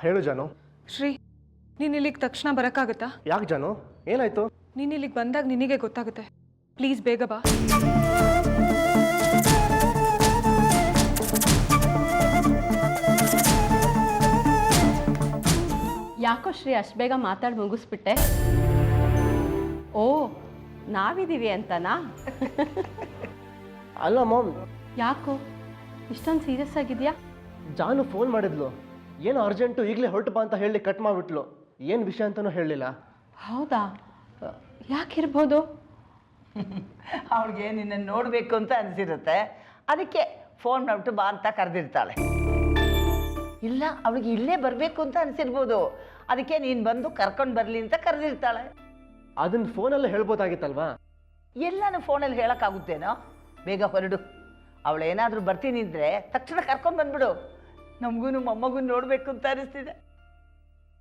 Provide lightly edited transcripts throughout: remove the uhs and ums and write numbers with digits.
ಹೇಳು ಜಾನು. ಶ್ರೀ, ನೀನು ಇಲ್ಲಿಗೆ ತಕ್ಷಣ ಬರೋಕ್ಕಾಗತ್ತಾ? ಯಾಕೆ ಜಾನು, ಏನಾಯ್ತು? ನೀನು ಇಲ್ಲಿಗೆ ಬಂದಾಗ ನಿನಗೆ ಗೊತ್ತಾಗುತ್ತೆ. ಪ್ಲೀಸ್ ಬೇಗ ಬಾ. ಯಾಕೋ ಶ್ರೀ ಅಷ್ಟು ಬೇಗ ಮಾತಾಡಿ ಮುಗಿಸ್ಬಿಟ್ಟೆ? ಓ, ನಾವಿದ್ದೀವಿ ಅಂತನಾ? ಅಲ್ಲ ಮಾಮ್. ಯಾಕೋ ಇಷ್ಟೊಂದು ಸೀರಿಯಸ್ ಆಗಿದೆಯಾ? ಜಾನು ಫೋನ್ ಮಾಡಿದ್ಲು, ಏನು ಅರ್ಜೆಂಟು, ಈಗಲೇ ಹೊರಟು ಬಾ ಅಂತ ಹೇಳಿ ಕಟ್ ಮಾಡಿಬಿಟ್ಲು. ಏನು ವಿಷಯ ಅಂತಲೂ ಹೇಳಲಿಲ್ಲ. ಹೌದಾ? ಯಾಕಿರ್ಬೋದು? ಅವಳಿಗೆ ನಿನ್ನನ್ನು ನೋಡಬೇಕು ಅಂತ ಅನಿಸಿರುತ್ತೆ, ಅದಕ್ಕೆ ಫೋನ್ ಮಾಡಿಬಿಟ್ಟು ಬಾ ಅಂತ ಕರೆದಿರ್ತಾಳೆ. ಇಲ್ಲ, ಅವಳಿಗೆ ಇಲ್ಲೇ ಬರಬೇಕು ಅಂತ ಅನಿಸಿರ್ಬೋದು, ಅದಕ್ಕೆ ನೀನು ಬಂದು ಕರ್ಕೊಂಡು ಬರಲಿ ಅಂತ ಕರೆದಿರ್ತಾಳೆ. ಅದನ್ನ ಫೋನಲ್ಲೇ ಹೇಳ್ಬೋದಾಗಿತ್ತಲ್ವಾ? ಎಲ್ಲನೂ ಫೋನಲ್ಲಿ ಹೇಳೋಕ್ಕಾಗುತ್ತೇನೋ? ಬೇಗ ಹೊರಡು. ಅವಳೇನಾದರೂ ಬರ್ತೀನಿ ಅಂದರೆ ತಕ್ಷಣ ಕರ್ಕೊಂಡು ಬಂದ್ಬಿಡು. ನಮಗೂ ಮೊಮ್ಮಗೂ ನೋಡಬೇಕು ಅಂತ ಅನಿಸ್ತಿದೆ.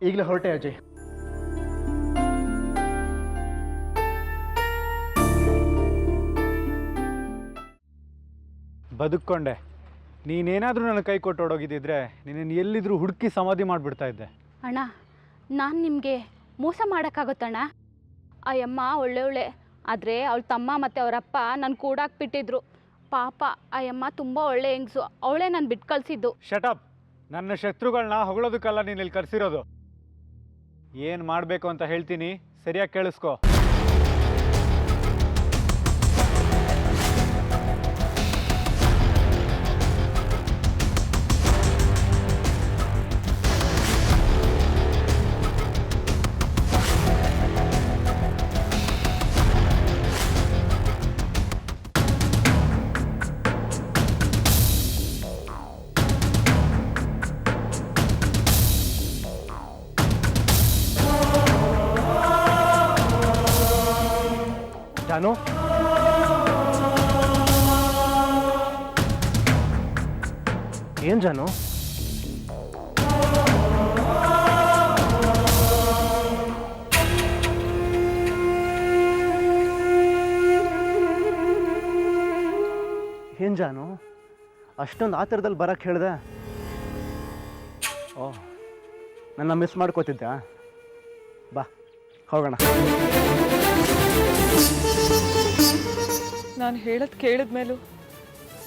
ಈಗಲೇ ಹೊರಟೆ ಅಜಯ್. ಬದುಕೊಂಡೆ. ನೀನೇನಾದರೂ ನನ್ನ ಕೈ ಕೊಟ್ಟು ಹೊಡೋಗಿದ್ದಿದ್ರೆ ನೀನು ಎಲ್ಲಿದ್ರೂ ಹುಡುಕಿ ಸಮಾಧಿ ಮಾಡಿಬಿಡ್ತಾ ಇದ್ದೆ. ಅಣ್ಣ, ನಾನು ನಿಮಗೆ ಮೋಸ ಮಾಡೋಕ್ಕಾಗುತ್ತಣ್ಣ? ಆ ಅಮ್ಮ ಒಳ್ಳೆ, ಆದರೆ ಅವಳ ತಮ್ಮ ಮತ್ತು ಅವರಪ್ಪ ನನ್ನ ಕೂಡಾಕ್ಬಿಟ್ಟಿದ್ರು. ಪಾಪ ಆ ಅಮ್ಮ ತುಂಬ ಒಳ್ಳೆ ಹೆಂಗಸು, ಅವಳೇ ನಾನು ಬಿಟ್ಟು ಕಳಿಸಿದ್ದು. ಶಟಪ್. ನನ್ನ ಶತ್ರುಗಳನ್ನ ಹೊಗಳೋದಕ್ಕಲ್ಲ ನೀನು ಇಲ್ಲಿ ಕರೆಸಿರೋದು. ಏನು ಮಾಡಬೇಕು ಅಂತ ಹೇಳ್ತೀನಿ, ಸರಿಯಾಗಿ ಕೇಳಿಸ್ಕೊ. ಜಾನು, ಏನ್ ಜಾನು? ಏನ್ ಜಾನು, ಅಷ್ಟೊಂದು ಆತರದಲ್ಲಿ ಬರಕ್ಕೆ ಹೇಳ್ದೆ? ಓ, ನನ್ನ ಮಿಸ್ ಮಾಡ್ಕೋತಿದ್ದೆ. ಬಾ ಹೋಗೋಣ. ನಾನು ಹೇಳೋದು ಕೇಳಿದ ಮೇಲೂ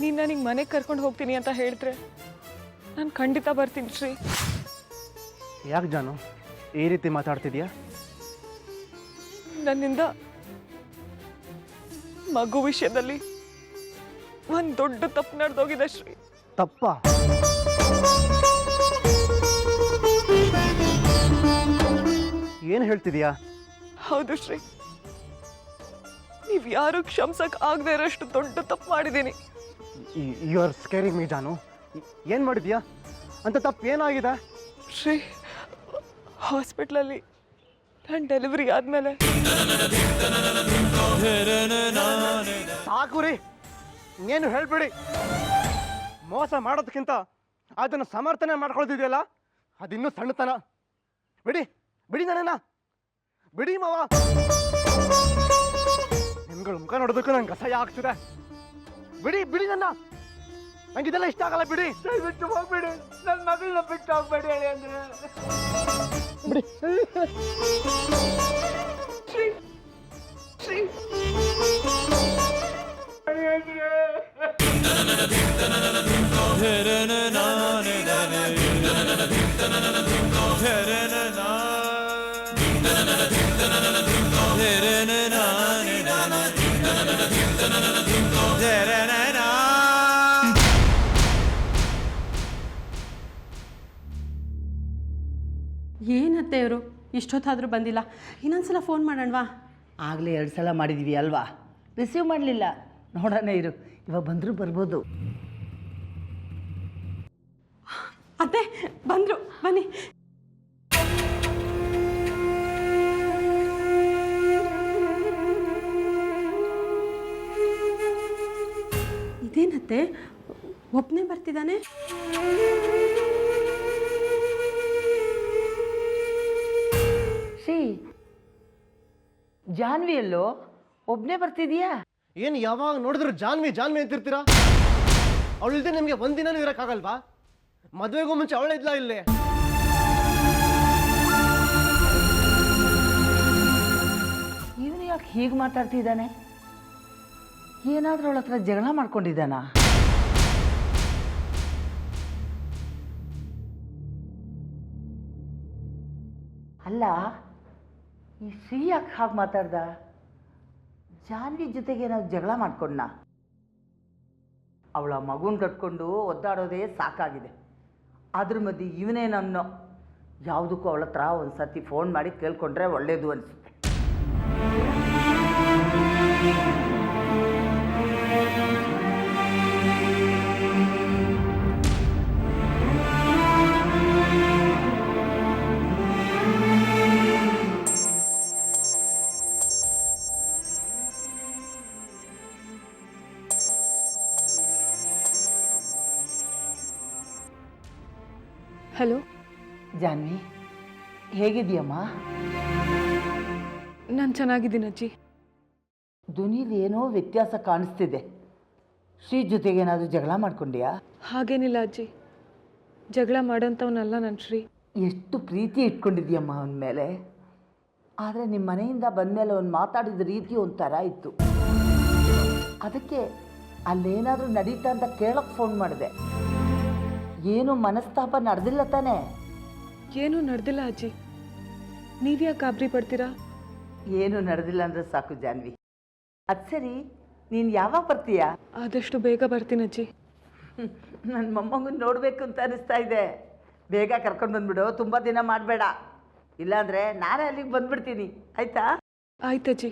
ನೀನು ನನಗೆ ಮನೆಗೆ ಕರ್ಕೊಂಡು ಹೋಗ್ತೀನಿ ಅಂತ ಹೇಳಿದ್ರೆ ನಾನು ಖಂಡಿತ ಬರ್ತೀನಿ ಶ್ರೀ. ಯಾಕೆ ಜಾನು ಈ ರೀತಿ ಮಾತಾಡ್ತಿದ್ಯಾ? ನನ್ನಿಂದ ಮಗು ವಿಷಯದಲ್ಲಿ ಒಂದು ದೊಡ್ಡ ತಪ್ಪು ನಡೆದೋಗಿದೆ ಶ್ರೀ. ತಪ್ಪ? ಏನು ಹೇಳ್ತಿದ್ಯಾ? ಹೌದು ಶ್ರೀ, ನೀವು ಯಾರು ಕ್ಷಮಿಸಕ್ ಆಗದೆ ಇರೋಷ್ಟು ದೊಡ್ಡ ತಪ್ಪು ಮಾಡಿದ್ದೀನಿ. ಯು ಆರ್ ಸ್ಕೇರಿಂಗ್ ಮೀ ಜಾನು. ಏನು ಮಾಡಿದ್ಯಾ? ಅಂತ ತಪ್ಪು ಏನಾಗಿದೆ? ಶ್ರೀ, ಹಾಸ್ಪಿಟ್ಲಲ್ಲಿ ನಾನು ಡೆಲಿವರಿ ಆದಮೇಲೆ ಸಾಕು ರೀ, ಏನು ಹೇಳ್ಬೇಡಿ. ಮೋಸ ಮಾಡೋದಕ್ಕಿಂತ ಅದನ್ನು ಸಮರ್ಥನೆ ಮಾಡ್ಕೊಳ್ತಿದ್ಯಲ್ಲ, ಅದಿನ್ನೂ ಸಣ್ಣತನ. ಬಿಡಿ ಬಿಡಿ, ನನ್ನನ್ನ ಬಿಡಿ ಮಾವ. ನಿಮ್ಗಳ ಮುಖ ನೋಡೋದಕ್ಕೂ ನಂಗೆ ಅಸಹ್ಯ ಆಗ್ತಿದೆ. ಬಿಡಿ ಬಿಡಿ, ನನ್ನ ನಂಗಿದೆಲ್ಲ ಇಷ್ಟ ಆಗಲ್ಲ. ಬಿಡಿ, ಬಿಟ್ಟು ಹೋಗ್ಬೇಡಿ, ನನ್ನ ಮಗಳನ್ನ ಬಿಟ್ಟು ಹೋಗ್ಬೇಡಿ ಹೇಳಿ ಅಂದ್ರೆ. ಬಿಡಿ. ಶ್ರೀ ಶ್ರೀ ಏನತ್ತೆ ಇವರು ಇಷ್ಟೊತ್ತಾದರೂ ಬಂದಿಲ್ಲ? ಇನ್ನೊಂದ್ಸಲ ಫೋನ್ ಮಾಡೋಣವಾ? ಆಗಲೇ 2 ಸಲ ಮಾಡಿದ್ವಿ ಅಲ್ವಾ, ರಿಸೀವ್ ಮಾಡಲಿಲ್ಲ. ನೋಡೋಣ ಇರು, ಇವಾಗ ಬಂದರೂ ಬರ್ಬೋದು. ಅತ್ತೆ ಬಂದರು, ಬನ್ನಿ. ಇದೇನತ್ತೆ ಒಬ್ಬನೇ ಬರ್ತಿದ್ದಾನೆ? ಶ್ರೀ, ಜಾನ್ವಿಯಲ್ಲೋ ಒಬ್ಬನೇ ಬರ್ತಿದೀಯಾ? ಏನು ಯಾವಾಗ ನೋಡಿದ್ರು ಜಾನ್ವಿ ಜಾನ್ವಿ ಅಂತಿರ್ತೀರಾ? ಅವಳಿಲ್ದೆ ನಿಮಗೆ ಒಂದಿನನೂ ಇರೋಕ್ಕಾಗಲ್ವಾ? ಮದುವೆಗೂ ಮುಂಚೆ ಅವಳೇ ಇದ್ಲಾ ಇಲ್ಲಿ? ಯಾಕೆ ಹೀಗೆ ಮಾತಾಡ್ತಿದ್ದಾನೆ? ಏನಾದರೂ ಅವಳ ಹತ್ರ ಜಗಳ ಮಾಡ್ಕೊಂಡಿದ್ದಾನಾ? ಅಲ್ಲ, ಈ ಶ್ರೀ ಯಾಕೆ ಹಾಗೆ ಮಾತಾಡ್ದ? ಜಾನ್ವಿ ಜೊತೆಗೆ ನಾವು ಜಗಳ ಮಾಡ್ಕೊಂಡ. ಅವಳ ಮಗುನ ಕಟ್ಕೊಂಡು ಒದ್ದಾಡೋದೇ ಸಾಕಾಗಿದೆ. ಅದ್ರ ಮಧ್ಯೆ ಇವನೇನನ್ನೋ ಯಾವುದಕ್ಕೂ ಅವಳ ಹತ್ರ ಒಂದು ಸರ್ತಿ ಫೋನ್ ಮಾಡಿ ಕೇಳ್ಕೊಂಡ್ರೆ ಒಳ್ಳೇದು ಅನಿಸುತ್ತೆ. ಹಲೋ ಜಾನ್ವಿ, ಹೇಗಿದೆಯಮ್ಮ? ನಾನು ಚೆನ್ನಾಗಿದ್ದೀನಿ ಅಜ್ಜಿ. ಧ್ವನಿಲಿ ಏನೋ ವ್ಯತ್ಯಾಸ ಕಾಣಿಸ್ತಿದೆ. ಶ್ರೀ ಜೊತೆಗೇನಾದರೂ ಜಗಳ ಮಾಡ್ಕೊಂಡ್ಯಾ? ಹಾಗೇನಿಲ್ಲ ಅಜ್ಜಿ, ಜಗಳ ಮಾಡೋಂಥವನಲ್ಲ ನನ್ನ ಶ್ರೀ. ಎಷ್ಟು ಪ್ರೀತಿ ಇಟ್ಕೊಂಡಿದ್ಯಮ್ಮ ಅವನ ಮೇಲೆ. ಆದರೆ ನಿಮ್ಮ ಮನೆಯಿಂದ ಬಂದಮೇಲೆ ಅವ್ನು ಮಾತಾಡಿದ ರೀತಿ ಒಂಥರ ಇತ್ತು. ಅದಕ್ಕೆ ಅಲ್ಲೇನಾದರೂ ನಡೀತಾ ಅಂತ ಕೇಳೋಕ್ಕೆ ಫೋನ್ ಮಾಡಿದೆ. ಏನು ಮನಸ್ತಾಪ ನಡೆದಿಲ್ಲ ತಾನೇ? ಏನೂ ನಡೆದಿಲ್ಲ ಅಜ್ಜಿ, ನೀವ್ಯಾಕೆ ಗಾಬರಿ ಪಡ್ತೀರಾ? ಏನು ನಡೆದಿಲ್ಲ ಅಂದರೆ ಸಾಕು ಜಾನ್ವಿ. ಅದು ಸರಿ, ನೀನು ಯಾವಾಗ ಬರ್ತೀಯಾ? ಆದಷ್ಟು ಬೇಗ ಬರ್ತೀನಿ ಅಜ್ಜಿ. ನನ್ನ ಮೊಮ್ಮಗನ ನೋಡಬೇಕು ಅಂತ ಅನಿಸ್ತಾ ಇದೆ. ಬೇಗ ಕರ್ಕೊಂಡು ಬಂದುಬಿಡು, ತುಂಬ ದಿನ ಮಾಡಬೇಡ. ಇಲ್ಲಾಂದರೆ ನಾನೇ ಅಲ್ಲಿಗೆ ಬಂದುಬಿಡ್ತೀನಿ, ಆಯಿತಾ? ಆಯ್ತಜ್ಜಿ,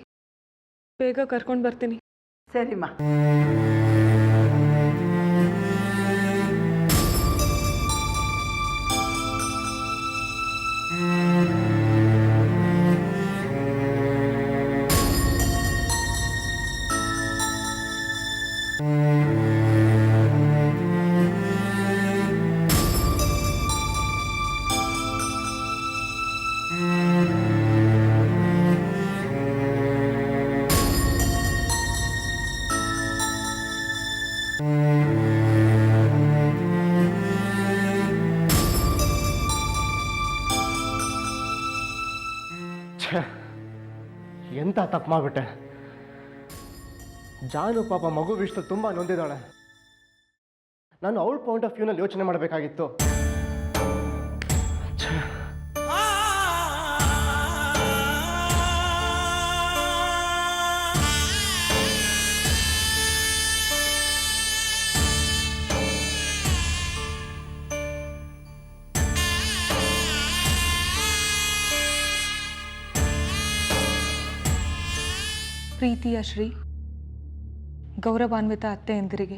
ಬೇಗ ಕರ್ಕೊಂಡು ಬರ್ತೀನಿ. ಸರಿಮ್ಮ. ಎಂತ ತಪ್ಪು ಮಾಡಿಬಿಟ್ಟೆ. ಜಾನು ಪಾಪ ಮಗು ವಿಷಯ ತುಂಬ ನೊಂದಿದ್ದಾಳೆ. ನಾನು ಅವಳ ಪಾಯಿಂಟ್ ಆಫ್ ವ್ಯೂನಲ್ಲಿ ಯೋಚನೆ ಮಾಡಬೇಕಾಗಿತ್ತು. ಪ್ರೀತಿಯ ಶ್ರೀ, ಗೌರವಾನ್ವಿತ ಅತ್ತೆಯಂದಿರಿಗೆ,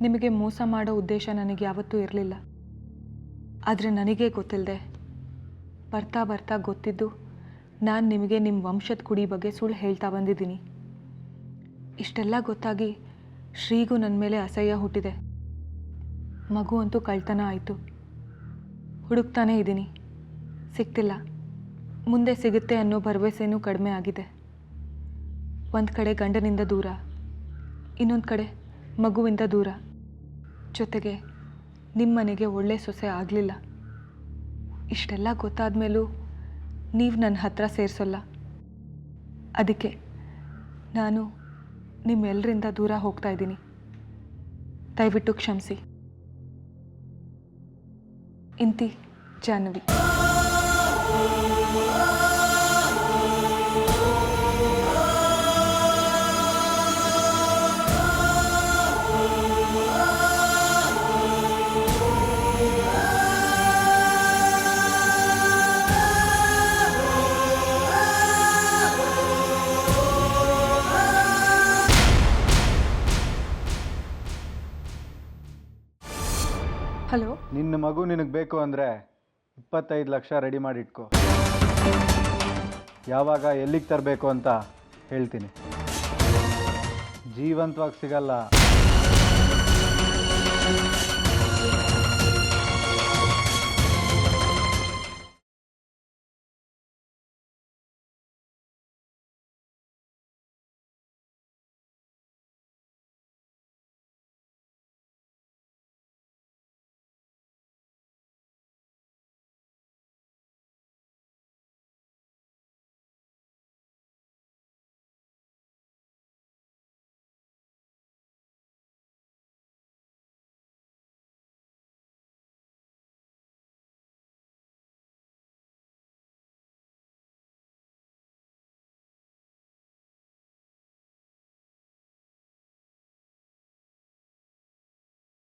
ನಿಮಗೆ ಮೋಸ ಮಾಡೋ ಉದ್ದೇಶ ನನಗೆ ಯಾವತ್ತೂ ಇರಲಿಲ್ಲ. ಆದರೆ ನನಗೇ ಗೊತ್ತಿಲ್ಲದೆ ಬರ್ತಾ ಬರ್ತಾ ಗೊತ್ತಿದ್ದು ನಾನು ನಿಮಗೆ ನಿಮ್ಮ ವಂಶದ ಕುಡಿ ಬಗ್ಗೆ ಸುಳ್ಳು ಹೇಳ್ತಾ ಬಂದಿದ್ದೀನಿ. ಇಷ್ಟೆಲ್ಲ ಗೊತ್ತಾಗಿ ಶ್ರೀಗೂ ನನ್ನ ಮೇಲೆ ಅಸಹ್ಯ ಹುಟ್ಟಿದೆ. ಮಗು ಅಂತೂ ಕಳ್ತನ ಆಯಿತು. ಹುಡುಕ್ತಾನೇ ಇದ್ದೀನಿ, ಸಿಗ್ತಿಲ್ಲ. ಮುಂದೆ ಸಿಗುತ್ತೆ ಅನ್ನೋ ಭರವಸೆನೂ ಕಡಿಮೆ ಆಗಿದೆ. ಒಂದು ಕಡೆ ಗಂಡನಿಂದ ದೂರ, ಇನ್ನೊಂದು ಕಡೆ ಮಗುವಿಂದ ದೂರ, ಜೊತೆಗೆ ನಿಮ್ಮ ಮನೆಗೆ ಒಳ್ಳೆ ಸೊಸೆ ಆಗಲಿಲ್ಲ. ಇಷ್ಟೆಲ್ಲ ಗೊತ್ತಾದ ಮೇಲೂ ನೀವು ನನ್ನ ಹತ್ರ ಸೇರಿಸೋಲ್ಲ. ಅದಕ್ಕೆ ನಾನು ನಿಮ್ಮೆಲ್ಲರಿಂದ ದೂರ ಹೋಗ್ತಾ ಇದ್ದೀನಿ. ದಯವಿಟ್ಟು ಕ್ಷಮಿಸಿ. ಇಂತಿ ಜಾಹ್ನವಿ. ಹಲೋ, ನಿನ್ನ ಮಗು ನಿನಗೆ ಬೇಕು ಅಂದರೆ 25 ಲಕ್ಷ ರೆಡಿ ಮಾಡಿಟ್ಕೋ. ಯಾವಾಗ ಎಲ್ಲಿಗೆ ತರಬೇಕು ಅಂತ ಹೇಳ್ತೀನಿ. ಜೀವಂತವಾಗಿ ಸಿಗಲ್ಲ.